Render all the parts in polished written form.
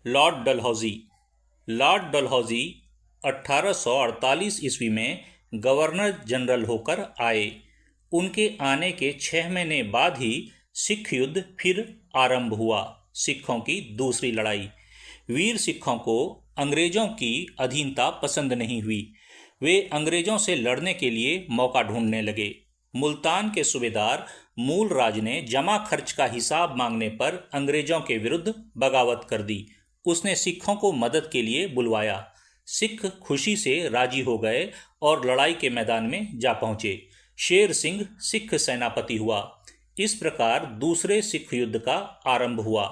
Lord Dalhousie. Lord Dalhousie 1848 ईस्वी में governor general होकर आए। उनके आने के 6 महीने बाद ही सिख युद्ध फिर आरंभ हुआ। सिखों की दूसरी लड़ाई। वीर सिखों को अंग्रेजों की अधीनता पसंद नहीं हुई। वे अंग्रेजों से लड़ने के लिए मौका ढूंढने लगे। मुल्तान के सूबेदार मूल राज ने जमा खर्च का हिसाब मांगने पर अंग्रेजों के विरुद्ध बगावत कर दी। उसने सिखों को मदद के लिए बुलवाया। सिख खुशी से राजी हो गए और लड़ाई के मैदान में जा पहुंचे। शेर सिंह सिख सेनापति हुआ। इस प्रकार दूसरे सिख युद्ध का आरंभ हुआ।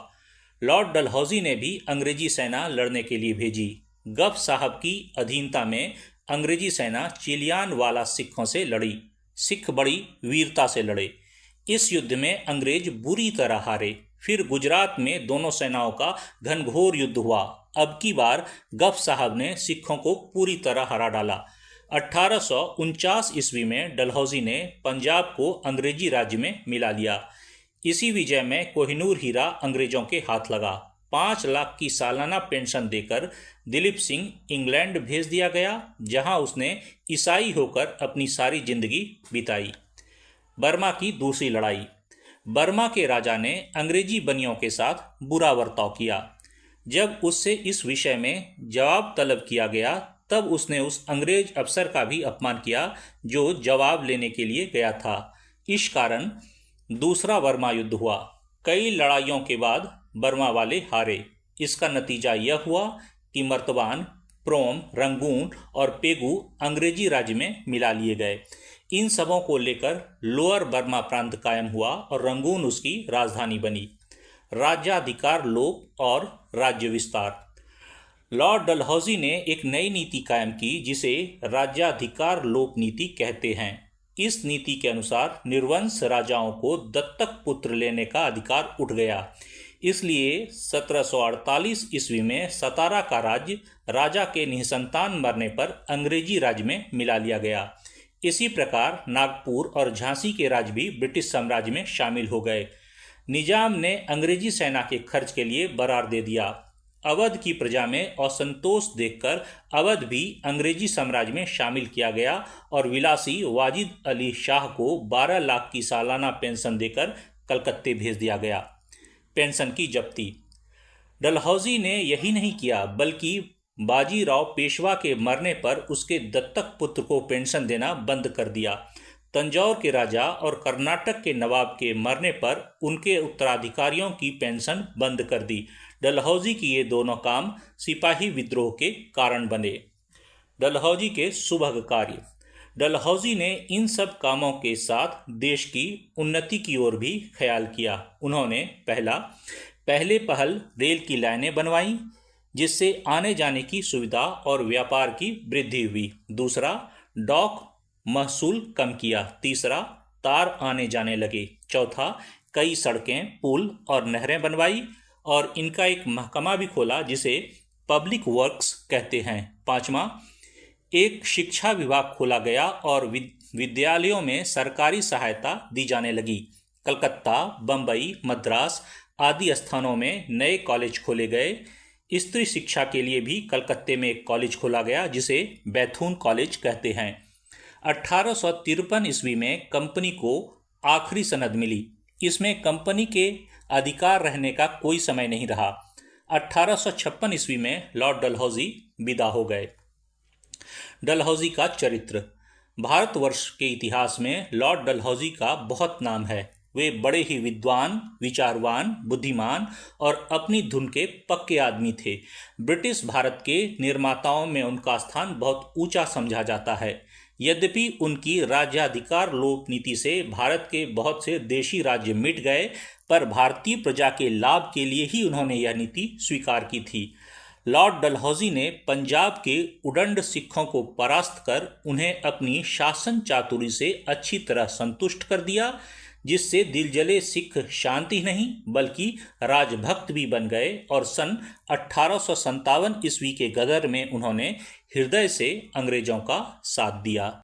लॉर्ड डलहौजी ने भी अंग्रेजी सेना लड़ने के लिए भेजी। गफ साहब की अधीनता में अंग्रेजी सेना चिलियानवाला सिखों से लड़ी। सिख बड़ी वीरता से लड़े। इस युद्ध में अंग्रेज बुरी तरह हारे। फिर गुजरात में दोनों सेनाओं का घनघोर युद्ध हुआ। अब की बार गफ साहब ने सिखों को पूरी तरह हरा डाला। 1849 ईस्वी में डलहौजी ने पंजाब को अंग्रेजी राज्य में मिला लिया। इसी विजय में कोहिनूर हीरा अंग्रेजों के हाथ लगा। 5 लाख की सालाना पेंशन देकर दिलीप सिंह इंग्लैंड भेज दिया गया, जहां उसने ईसाई होकर अपनी सारी जिंदगी बिताई। बर्मा की दूसरी लड़ाई। बर्मा के राजा ने अंग्रेजी बनियों के साथ बुरा बर्ताव किया। जब उससे इस विषय में जवाब तलब किया गया, तब उसने उस अंग्रेज अफसर का भी अपमान किया जो जवाब लेने के लिए गया था। इस कारण दूसरा बर्मा युद्ध हुआ। कई लड़ाइयों के बाद बर्मा वाले हारे। इसका नतीजा यह हुआ कि मर्तबान, प्रोम, रंगून और पेगू अंग्रेजी राज्य में मिला लिए गए। इन सबों को लेकर लोअर बर्मा प्रांत कायम हुआ और रंगून उसकी राजधानी बनी। राज्याधिकार लोप और राज्य विस्तार। लॉर्ड डलहौजी ने एक नई नीति कायम की जिसे राज्याधिकार लोप नीति कहते हैं। इस नीति के अनुसार निर्वंश राजाओं को दत्तक पुत्र लेने का अधिकार उठ गया। इसलिए 1748 ईस्वी में सतारा का राज्य राजा के निसंतान मरने पर अंग्रेजी राज्य में मिला लिया गया। इसी प्रकार नागपुर और झांसी के राज्य भी ब्रिटिश साम्राज्य में शामिल हो गए। निजाम ने अंग्रेजी सेना के खर्च के लिए बरार दे दिया। अवध की प्रजा में असंतोष देखकर अवध भी अंग्रेजी साम्राज्य में शामिल किया गया और विलासी वाजिद अली शाह को 12 लाख की सालाना पेंशन देकर कलकत्ते भेज दिया गया। पेंशन की जब्ती। डलहौजी ने यही नहीं किया, बल्कि बाजीराव पेशवा के मरने पर उसके दत्तक पुत्र को पेंशन देना बंद कर दिया। तंजौर के राजा और कर्नाटक के नवाब के मरने पर उनके उत्तराधिकारियों की पेंशन बंद कर दी। डलहौजी की ये दोनों काम सिपाही विद्रोह के कारण बने। डलहौजी के सुभग कार्य। डलहौजी ने इन सब कामों के साथ देश की उन्नति की ओर भी ख्याल किया। उन्होंने पहले पहल रेल की लाइनें बनवाई, जिससे आने जाने की सुविधा और व्यापार की वृद्धि हुई। दूसरा, डॉक महसूल कम किया। तीसरा, तार आने जाने लगे। चौथा, कई सड़कें, पुल और नहरें बनवाई और इनका एक महकमा भी खोला जिसे पब्लिक वर्क्स कहते हैं। पांचवा, एक शिक्षा विभाग खोला गया और विद्यालयों में सरकारी सहायता दी जाने लगी। कलकत्ता, बम्बई, मद्रास आदि स्थानों में नए कॉलेज खोले गए। स्त्री शिक्षा के लिए भी कलकत्ते में एक कॉलेज खोला गया जिसे बैथून कॉलेज कहते हैं। 1853 ईस्वी में कंपनी को आखिरी सनद मिली। इसमें कंपनी के अधिकार रहने का कोई समय नहीं रहा। 1856 ईस्वी में लॉर्ड डलहौजी विदा हो गए। डलहौजी का चरित्र। भारतवर्ष के इतिहास में लॉर्ड डलहौजी का बहुत नाम है। वे बड़े ही विद्वान, विचारवान, बुद्धिमान और अपनी धुन के पक्के आदमी थे। ब्रिटिश भारत के निर्माताओं में उनका स्थान बहुत ऊंचा समझा जाता है। यद्यपि उनकी राज्याधिकार लोप नीति से भारत के बहुत से देशी राज्य मिट गए, पर भारतीय प्रजा के लाभ के लिए ही उन्होंने यह नीति स्वीकार की थी। लॉर्ड डलहौजी ने पंजाब के उदंड सिखों को परास्त कर उन्हें अपनी शासन चातुरी से अच्छी तरह संतुष्ट कर दिया, जिससे दिलजले सिख शांति नहीं बल्कि राजभक्त भी बन गए और सन 1857 ईस्वी के गदर में उन्होंने हृदय से अंग्रेजों का साथ दिया।